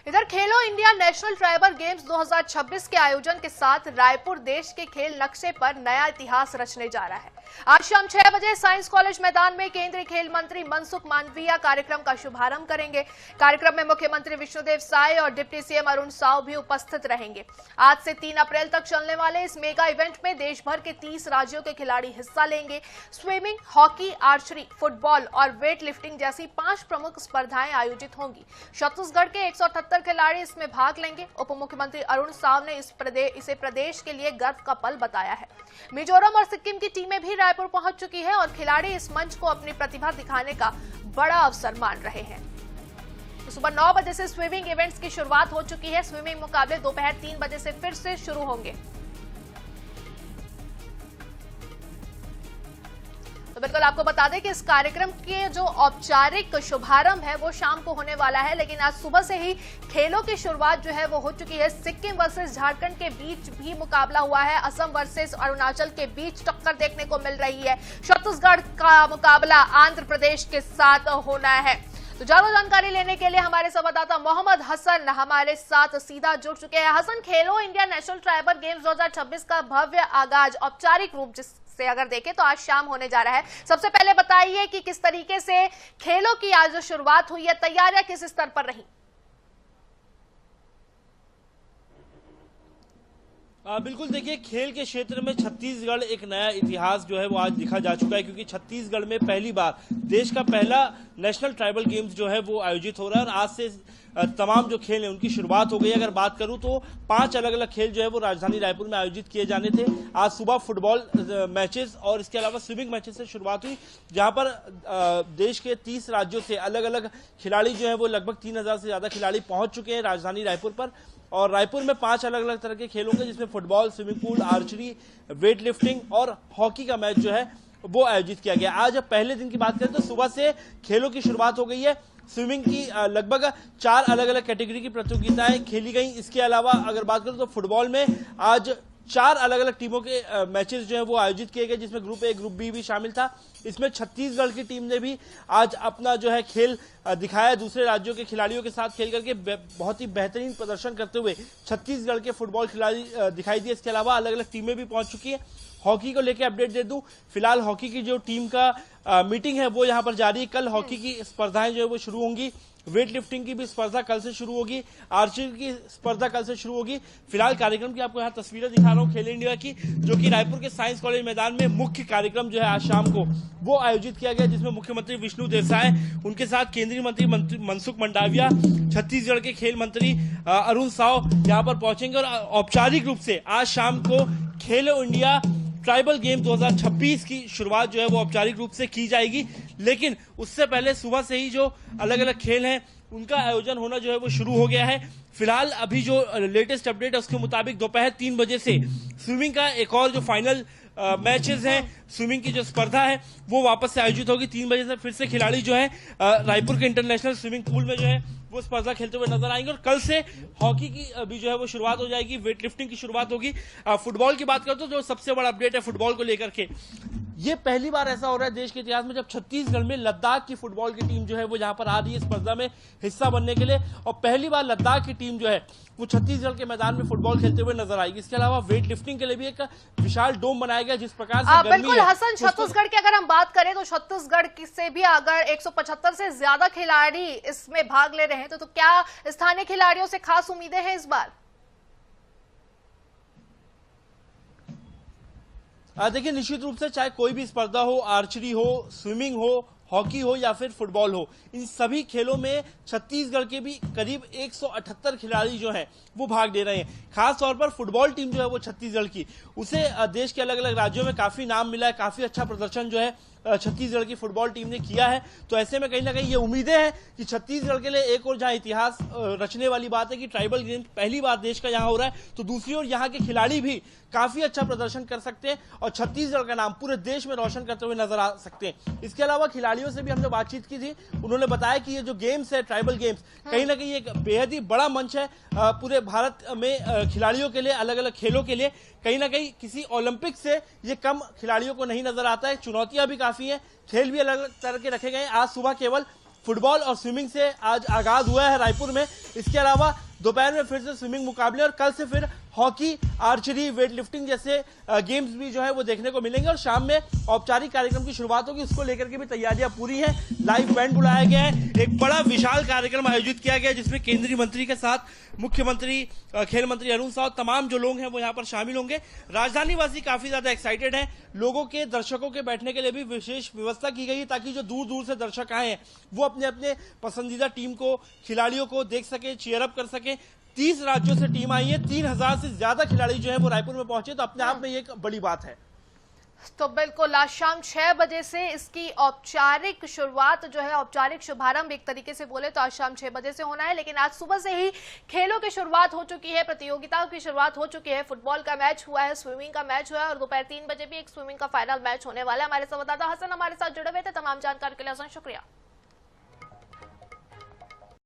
इधर खेलो India national tribal games 2026 के आयोजन के साथ रायपुर देश के खेल नक्शे पर नया इतिहास रचने जा रहा है। आज शाम 6 बजे साइंस कॉलेज मैदान में केंद्रीय खेल मंत्री मनसुख मांडविया कार्यक्रम का शुभारंभ करेंगे। कार्यक्रम में मुख्यमंत्री विष्णुदेव साय और डिप्टी सीएम अरुण साव भी उपस्थित रहेंगे। आज से 3 अप्रैल तक चलने वाले इस मेगा इवेंट में देश भर के 30 राज्यों के खिलाड़ी हिस्सा लेंगे। स्विमिंग, हॉकी, आर्चरी, फुटबॉल और वेट लिफ्टिंग जैसी 5 प्रमुख स्पर्धाएं आयोजित होंगी। छत्तीसगढ़ के 178 खिलाड़ी इसमें भाग लेंगे। उप मुख्यमंत्री अरुण साव ने इसे प्रदेश के लिए गर्व का पल बताया है। मिजोरम और सिक्किम की टीमें भी रायपुर पहुंच चुकी है और खिलाड़ी इस मंच को अपनी प्रतिभा दिखाने का बड़ा अवसर मान रहे हैं। तो सुबह 9 बजे से स्विमिंग इवेंट्स की शुरुआत हो चुकी है। स्विमिंग मुकाबले दोपहर 3 बजे से फिर से शुरू होंगे। तो बिल्कुल आपको बता दें कि इस कार्यक्रम के जो औपचारिक शुभारंभ है वो शाम को होने वाला है, लेकिन आज सुबह से ही खेलों की शुरुआत जो है वो हो चुकी है। सिक्किम वर्सेस झारखंड के बीच भी मुकाबला हुआ है। असम वर्सेस अरुणाचल के बीच टक्कर देखने को मिल रही है। छत्तीसगढ़ का मुकाबला आंध्र प्रदेश के साथ होना है। तो ज्यादा जानकारी लेने के लिए हमारे संवाददाता मोहम्मद हसन हमारे साथ सीधा जुड़ चुके हैं। हसन, खेलो इंडिया नेशनल ट्राइबल गेम्स 2026 का भव्य आगाज औपचारिक रूप से अगर देखें तो आज शाम होने जा रहा है। सबसे पहले बताइए कि किस तरीके से खेलों की आज शुरुआत हुई है, तैयारियां किस स्तर पर रही? बिल्कुल, देखिए, खेल के क्षेत्र में छत्तीसगढ़ एक नया इतिहास जो है वो आज दिखा जा चुका है, क्योंकि छत्तीसगढ़ में पहली बार देश का पहला नेशनल ट्राइबल गेम्स जो है वो आयोजित हो रहा है और आज से तमाम जो खेल हैं उनकी शुरुआत हो गई है। अगर बात करूं तो 5 अलग अलग खेल जो है वो राजधानी रायपुर में आयोजित किए जाने थे। आज सुबह फुटबॉल मैचेस और इसके अलावा स्विमिंग मैचेस से शुरुआत हुई, जहां पर देश के 30 राज्यों से अलग अलग खिलाड़ी जो है वो लगभग 3000 से ज्यादा खिलाड़ी पहुंच चुके हैं राजधानी रायपुर पर। और रायपुर में 5 अलग अलग तरह के खेल होंगे, जिसमें football, swimming pool, archery, weight lifting और हॉकी का मैच जो है वो आयोजित किया गया। आज पहले दिन की बात करें तो सुबह से खेलों की शुरुआत हो गई है। स्विमिंग की लगभग 4 अलग अलग कैटेगरी की प्रतियोगिताएं खेली गई। इसके अलावा अगर बात करें तो फुटबॉल में आज 4 अलग अलग टीमों के मैचेस जो है वो आयोजित किए गए, जिसमें ग्रुप ए, ग्रुप बी भी शामिल था। इसमें छत्तीसगढ़ की टीम ने भी आज अपना जो है खेल दिखाया। दूसरे राज्यों के खिलाड़ियों के साथ खेल करके बहुत ही बेहतरीन प्रदर्शन करते हुए छत्तीसगढ़ के फुटबॉल खिलाड़ी दिखाई दिए। इसके अलावा अलग अलग टीमें भी पहुंच चुकी है। हॉकी को लेकर अपडेट दे दूं, फिलहाल हॉकी की जो टीम का मीटिंग है वो यहां पर जारी है। कल हॉकी की स्पर्धाएं जो है वो शुरू होंगी। वेट लिफ्टिंग की भी स्पर्धा कल से शुरू होगी। आर्चरी की स्पर्धा कल से शुरू होगी। फिलहाल कार्यक्रम की आपको यहाँ तस्वीरें दिखा रहा हूँ खेलो इंडिया की, जो कि रायपुर के साइंस कॉलेज मैदान में मुख्य कार्यक्रम जो है आज शाम को वो आयोजित किया गया, जिसमें मुख्यमंत्री विष्णुदेव साय, उनके साथ केंद्रीय मंत्री मनसुख मांडविया, छत्तीसगढ़ के खेल मंत्री अरुण साव यहाँ पर पहुंचेंगे और औपचारिक रूप से आज शाम को खेलो इंडिया ट्राइबल गेम 2026 की शुरुआत जो है वो औपचारिक रूप से की जाएगी। लेकिन उससे पहले सुबह से ही जो अलग अलग खेल हैं उनका आयोजन होना जो है वो शुरू हो गया है। फिलहाल अभी जो लेटेस्ट अपडेट है उसके मुताबिक दोपहर 3 बजे से स्विमिंग का एक और जो फाइनल मैचेस हैं, स्विमिंग की जो स्पर्धा है वो वापस से आयोजित होगी। 3 बजे से फिर से खिलाड़ी जो है रायपुर के इंटरनेशनल स्विमिंग पूल में जो है वो स्पर्धा खेलते हुए नजर आएंगे। और कल से हॉकी की भी जो है वो शुरुआत हो जाएगी। वेट लिफ्टिंग की शुरुआत होगी। फुटबॉल की बात करें तो जो सबसे बड़ा अपडेट है फुटबॉल को लेकर के, ये पहली बार ऐसा हो रहा है देश के इतिहास में जब छत्तीसगढ़ में लद्दाख की फुटबॉल की टीम जो है वो यहाँ पर आ रही है स्पर्धा में हिस्सा बनने के लिए। और पहली बार लद्दाख की टीम जो है वो छत्तीसगढ़ के मैदान में फुटबॉल खेलते हुए नजर आएगी। इसके अलावा वेट लिफ्टिंग के लिए भी एक विशाल डोम बनाया गया, जिस प्रकार से बिल्कुल हसन, छत्तीसगढ़ की अगर हम बात करें तो छत्तीसगढ़ से भी अगर 175 से ज्यादा खिलाड़ी इसमें भाग ले रहे हैं तो क्या स्थानीय खिलाड़ियों से खास उम्मीदें हैं इस बार? देखिए, निश्चित रूप से चाहे कोई भी स्पर्धा हो, आर्चरी हो, स्विमिंग हो, हॉकी हो या फिर फुटबॉल हो, इन सभी खेलों में छत्तीसगढ़ के भी करीब 178 खिलाड़ी जो हैं वो भाग ले रहे हैं। खास तौर पर फुटबॉल टीम जो है वो छत्तीसगढ़ की, उसे देश के अलग अलग राज्यों में काफी नाम मिला है। काफी अच्छा प्रदर्शन जो है छत्तीसगढ़ की फुटबॉल टीम ने किया है। तो ऐसे में कहीं ना कहीं ये उम्मीदें हैं कि छत्तीसगढ़ के लिए एक और जहां इतिहास रचने वाली बात है कि ट्राइबल गेम पहली बार देश का यहां हो रहा है, तो दूसरी ओर यहां के खिलाड़ी भी काफी अच्छा प्रदर्शन कर सकते हैं और छत्तीसगढ़ का नाम पूरे देश में रोशन करते हुए नजर आ सकते हैं। इसके अलावा खिलाड़ियों से भी हमने बातचीत की थी, उन्होंने बताया कि ये जो गेम्स है ट्राइबल गेम्स कहीं ना कहीं एक बेहद ही बड़ा मंच है पूरे भारत में खिलाड़ियों के लिए, अलग अलग खेलों के लिए। कहीं ना कहीं किसी ओलंपिक से ये कम खिलाड़ियों को नहीं नजर आता है। चुनौतियां भी काफी हैं, खेल भी अलग अलग तरह के रखे गए। आज सुबह केवल फुटबॉल और स्विमिंग से आज आगाज हुआ है रायपुर में। इसके अलावा दोपहर में फिर से स्विमिंग मुकाबले और कल से फिर हॉकी, आर्चरी, वेट लिफ्टिंग जैसे गेम्स भी जो है वो देखने को मिलेंगे और शाम में औपचारिक कार्यक्रम की शुरुआत होगी। उसको लेकर के भी तैयारियां पूरी हैं। लाइव बैंड बुलाया गया है। एक बड़ा विशाल कार्यक्रम आयोजित किया गया जिसमें केंद्रीय मंत्री के साथ मुख्यमंत्री, खेल मंत्री अरुण साव, तमाम जो लोग हैं वो यहाँ पर शामिल होंगे। राजधानी वासी काफी ज्यादा एक्साइटेड हैं। लोगों के, दर्शकों के बैठने के लिए भी विशेष व्यवस्था की गई है ताकि जो दूर दूर से दर्शक आए हैं वो अपने अपने पसंदीदा टीम को, खिलाड़ियों को देख सके, चीयर अप कर सके। 30 राज्यों से टीम आई है। 3000 से ज्यादा खिलाड़ी जो है वो रायपुर में पहुंचे, तो अपने आप में ये एक बड़ी बात है। तो बिल्कुल आज शाम 6 बजे से इसकी औपचारिक शुरुआत जो है, औपचारिक शुभारंभ एक तरीके से बोले तो आज शाम 6 बजे से होना है। लेकिन आज सुबह से ही खेलों की शुरुआत हो चुकी है, प्रतियोगिताओं की शुरुआत हो चुकी है। फुटबॉल का मैच हुआ है, स्विमिंग का मैच हुआ है और दोपहर 3 बजे भी एक स्विमिंग का फाइनल मैच होने वाला है। हमारे संवाददाता हसन हमारे साथ जुड़े हुए थे। तमाम जानकारी के लिए हसन शुक्रिया।